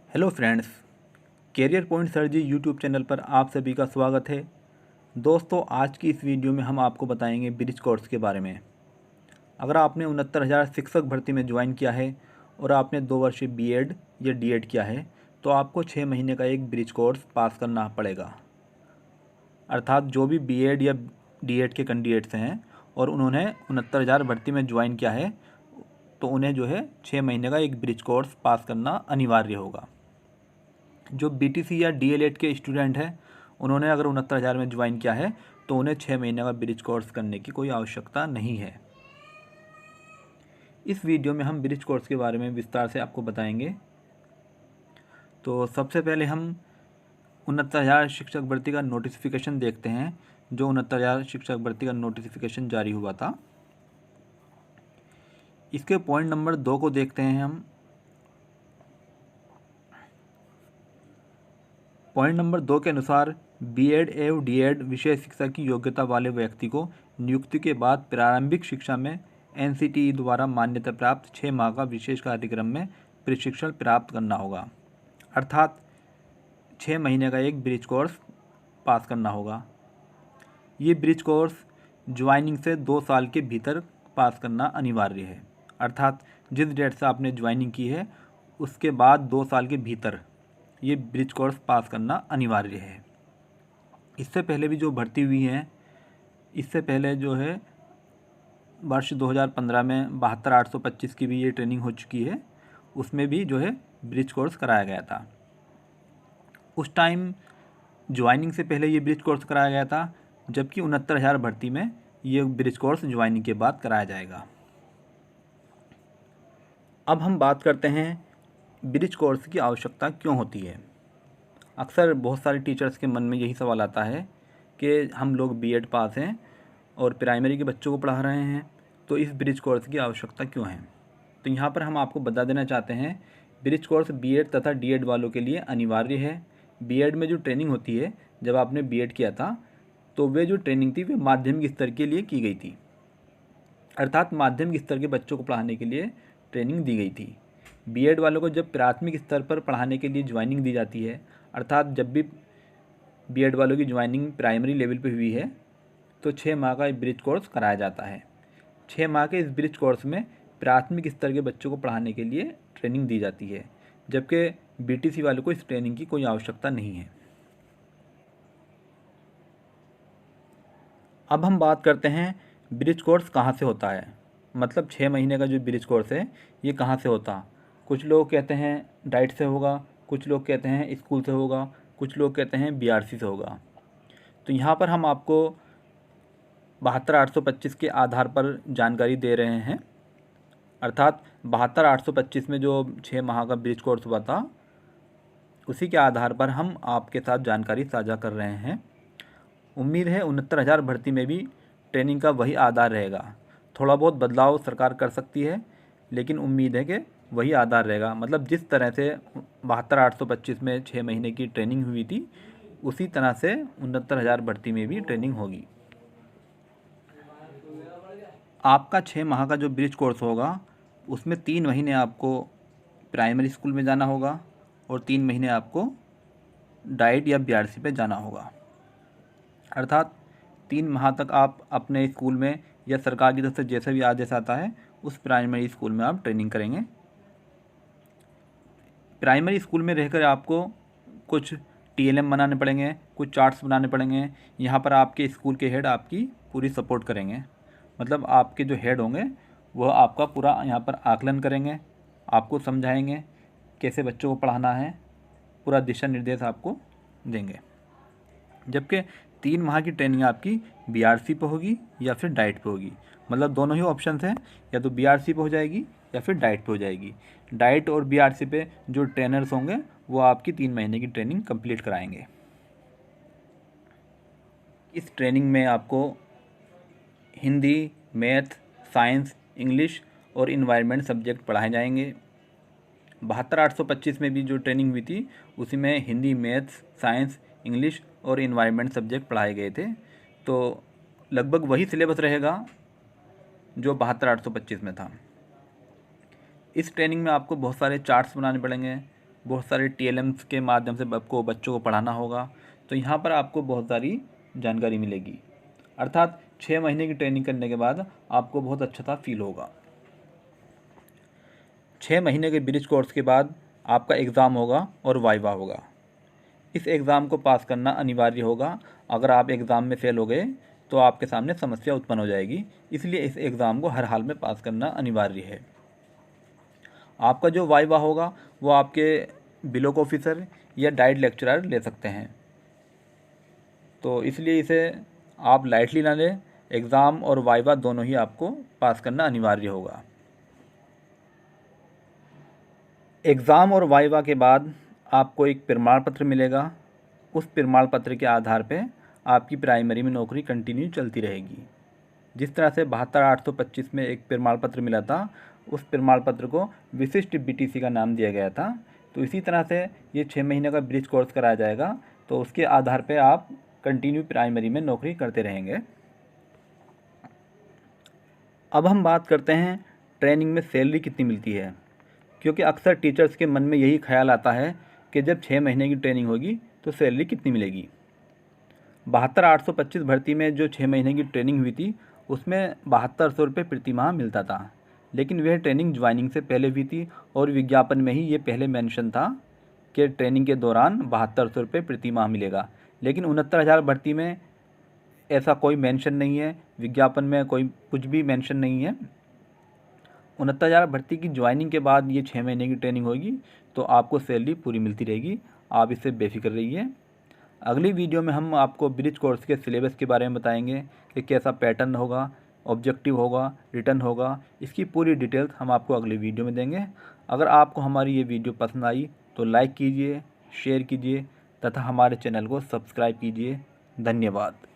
Hello friends, career point sir जी YouTube channel पर आप सभी का स्वागत है। दोस्तों, आज की इस वीडियो में हम आपको बताएंगे ब्रिज कोर्स के बारे में। अगर आपने 69,000 शिक्षक भर्ती में ज्वाइन किया है और आपने 2 वर्षीय बीएड या डीएड किया है तो आपको 6 महीने का एक ब्रिज कोर्स पास करना पड़ेगा। अर्थात जो भी बीएड या डीएड के कैंडिडेट्स हैं और उन्होंने 69,000 भर्ती में ज्वाइन किया है तो उन्हें जो है 6 महीने का एक ब्रिज कोर्स पास करना अनिवार्य होगा। जो बीटीसी या डीएलएड के स्टूडेंट हैं उन्होंने अगर 69,000 में ज्वाइन किया है तो उन्हें 6 महीने का ब्रिज कोर्स करने की कोई आवश्यकता नहीं है। इस वीडियो में हम ब्रिज कोर्स के बारे में विस्तार से आपको बताएंगे। तो सबसे पहले हम 69,000 शिक्षक भर्ती का नोटिफिकेशन देखते हैं, जो 69,000 शिक्षक भर्ती का नोटिफिकेशन जारी हुआ था। इसके पॉइंट नंबर 2 को देखते हैं हम। पॉइंट नंबर 2 के अनुसार बीएड एवं डीएड विषय शिक्षा की योग्यता वाले व्यक्ति को नियुक्ति के बाद प्रारंभिक शिक्षा में एनसीटीई द्वारा मान्यता प्राप्त 6 माह का विशेष कार्यक्रम में प्रशिक्षण प्राप्त करना होगा। अर्थात 6 महीने का एक ब्रिज कोर्स पास करना होगा। ये ब्रिज कोर्स ज्वाइनिंग से 2 साल के भीतर पास करना अनिवार्य है। अर्थात जिस डेट से आपने ज्वाइनिंग की है उसके बाद 2 साल के भीतर ये ब्रिज कोर्स पास करना अनिवार्य है। इससे पहले भी जो भर्ती हुई हैं, इससे पहले जो है वर्ष 2015 में 72,825 की भी ये ट्रेनिंग हो चुकी है, उसमें भी जो है ब्रिज कोर्स कराया गया था। उस टाइम ज्वाइनिंग से पहले ये ब्रिज कोर्स कराया गया था, जबकि 69,000 भर्ती में ये ब्रिज कोर्स ज्वाइनिंग के बाद कराया जाएगा। अब हम बात करते हैं ब्रिज कोर्स की आवश्यकता क्यों होती है। अक्सर बहुत सारे टीचर्स के मन में यही सवाल आता है कि हम लोग बीएड पास हैं और प्राइमरी के बच्चों को पढ़ा रहे हैं, तो इस ब्रिज कोर्स की आवश्यकता क्यों है। तो यहाँ पर हम आपको बता देना चाहते हैं, ब्रिज कोर्स बीएड तथा डीएड वालों के लिए अनिवार्य है। बीएड में जो ट्रेनिंग होती है, जब आपने बीएड किया था तो वे जो ट्रेनिंग थी वे माध्यमिक स्तर के लिए की गई थी। अर्थात माध्यमिक स्तर के बच्चों को पढ़ाने के लिए ट्रेनिंग दी गई थी। बीएड वालों को जब प्राथमिक स्तर पर पढ़ाने के लिए ज्वाइनिंग दी जाती है, अर्थात जब भी बीएड वालों की ज्वाइनिंग प्राइमरी लेवल पे हुई है तो 6 माह का ब्रिज कोर्स कराया जाता है। 6 माह के इस ब्रिज कोर्स में प्राथमिक स्तर के बच्चों को पढ़ाने के लिए ट्रेनिंग दी जाती है, जबकि बीटीसी वालों को इस ट्रेनिंग की कोई आवश्यकता नहीं है। अब हम बात करते हैं ब्रिज कोर्स कहाँ से होता है, मतलब 6 महीने का जो ब्रिज कोर्स है ये कहाँ से होता। कुछ लोग कहते हैं डाइट से होगा, कुछ लोग कहते हैं स्कूल से होगा, कुछ लोग कहते हैं बीआरसी से होगा। तो यहाँ पर हम आपको 72,825 के आधार पर जानकारी दे रहे हैं। अर्थात 72,825 में जो 6 माह का ब्रिज कोर्स हुआ था उसी के आधार पर हम आपके साथ जानकारी साझा कर रहे हैं। उम्मीद है 69,000 भर्ती में भी ट्रेनिंग का वही आधार रहेगा। थोड़ा बहुत बदलाव सरकार कर सकती है, लेकिन उम्मीद है कि वही आधार रहेगा। मतलब जिस तरह से 72,825 में 6 महीने की ट्रेनिंग हुई थी उसी तरह से 69,000 भर्ती में भी ट्रेनिंग होगी। आपका 6 माह का जो ब्रिज कोर्स होगा उसमें 3 महीने आपको प्राइमरी स्कूल में जाना होगा और 3 महीने आपको डाइट या बीआरसी पे जाना होगा। अर्थात 3 माह तक आप अपने स्कूल में या सरकार की तरफ से जैसे भी आदेश आता है उस प्राइमरी स्कूल में आप ट्रेनिंग करेंगे। प्राइमरी स्कूल में रहकर आपको कुछ टीएलएम बनाने पड़ेंगे, कुछ चार्ट्स बनाने पड़ेंगे। यहाँ पर आपके स्कूल के हेड आपकी पूरी सपोर्ट करेंगे। मतलब आपके जो हेड होंगे वह आपका पूरा यहाँ पर आकलन करेंगे, आपको समझाएंगे कैसे बच्चों को पढ़ाना है, पूरा दिशा निर्देश आपको देंगे। जबकि 3 माह की ट्रेनिंग आपकी बीआरसी पे होगी या फिर डाइट पे होगी। मतलब दोनों ही ऑप्शंस हैं, या तो बीआरसी पे हो जाएगी या फिर डाइट पे हो जाएगी। डाइट और बीआरसी पे जो ट्रेनर्स होंगे वो आपकी 3 महीने की ट्रेनिंग कंप्लीट कराएंगे। इस ट्रेनिंग में आपको हिंदी, मैथ, साइंस, इंग्लिश और इन्वायरमेंट सब्जेक्ट पढ़ाए जाएंगे। 72,825 में भी जो ट्रेनिंग हुई थी उसी में हिंदी, मैथ्स, साइंस, इंग्लिश और इन्वायरमेंट सब्जेक्ट पढ़ाए गए थे। तो लगभग वही सिलेबस रहेगा जो 72,825 में था। इस ट्रेनिंग में आपको बहुत सारे चार्ट्स बनाने पड़ेंगे, बहुत सारे TLMs के माध्यम से आपको बच्चों को पढ़ाना होगा। तो यहाँ पर आपको बहुत सारी जानकारी मिलेगी, अर्थात 6 महीने की ट्रेनिंग करने के बाद आपको बहुत अच्छा सा फील होगा। 6 महीने के ब्रिज कोर्स के बाद आपका एग्ज़ाम होगा और वाइवा होगा। इस एग्ज़ाम को पास करना अनिवार्य होगा। अगर आप एग्ज़ाम में फ़ेल हो गए तो आपके सामने समस्या उत्पन्न हो जाएगी, इसलिए इस एग्ज़ाम को हर हाल में पास करना अनिवार्य है। आपका जो वाइवा होगा वो आपके ब्लॉक ऑफिसर या डाइट लेक्चरर ले सकते हैं, तो इसलिए इसे आप लाइटली ना लें। एग्ज़ाम और वाइवा दोनों ही आपको पास करना अनिवार्य होगा। एग्ज़ाम और वाइवा के बाद आपको एक प्रमाण पत्र मिलेगा। उस प्रमाण पत्र के आधार पे आपकी प्राइमरी में नौकरी कंटिन्यू चलती रहेगी। जिस तरह से 72,825 में एक प्रमाण पत्र मिला था, उस प्रमाण पत्र को विशिष्ट BTC का नाम दिया गया था। तो इसी तरह से ये 6 महीने का ब्रिज कोर्स कराया जाएगा, तो उसके आधार पे आप कंटिन्यू प्राइमरी में नौकरी करते रहेंगे। अब हम बात करते हैं ट्रेनिंग में सैलरी कितनी मिलती है, क्योंकि अक्सर टीचर्स के मन में यही ख्याल आता है कि जब 6 महीने की ट्रेनिंग होगी तो सैलरी कितनी मिलेगी। 72,825 भर्ती में जो 6 महीने की ट्रेनिंग हुई थी उसमें 7200 रुपये प्रति माह मिलता था, लेकिन वह ट्रेनिंग ज्वाइनिंग से पहले हुई थी और विज्ञापन में ही ये पहले मेंशन था कि ट्रेनिंग के दौरान 7200 रुपये प्रति माह मिलेगा। लेकिन 69,000 भर्ती में ऐसा कोई मेंशन नहीं है, विज्ञापन में कोई कुछ भी मेंशन नहीं है। 69,000 भर्ती की ज्वाइनिंग के बाद ये 6 महीने की ट्रेनिंग होगी तो आपको सैलरी पूरी मिलती रहेगी, आप इससे बेफिक्र रहिए। अगली वीडियो में हम आपको ब्रिज कोर्स के सिलेबस के बारे में बताएंगे कि कैसा पैटर्न होगा, ऑब्जेक्टिव होगा, रिटर्न होगा। इसकी पूरी डिटेल्स हम आपको अगली वीडियो में देंगे। अगर आपको हमारी ये वीडियो पसंद आई तो लाइक कीजिए, शेयर कीजिए तथा हमारे चैनल को सब्सक्राइब कीजिए। धन्यवाद।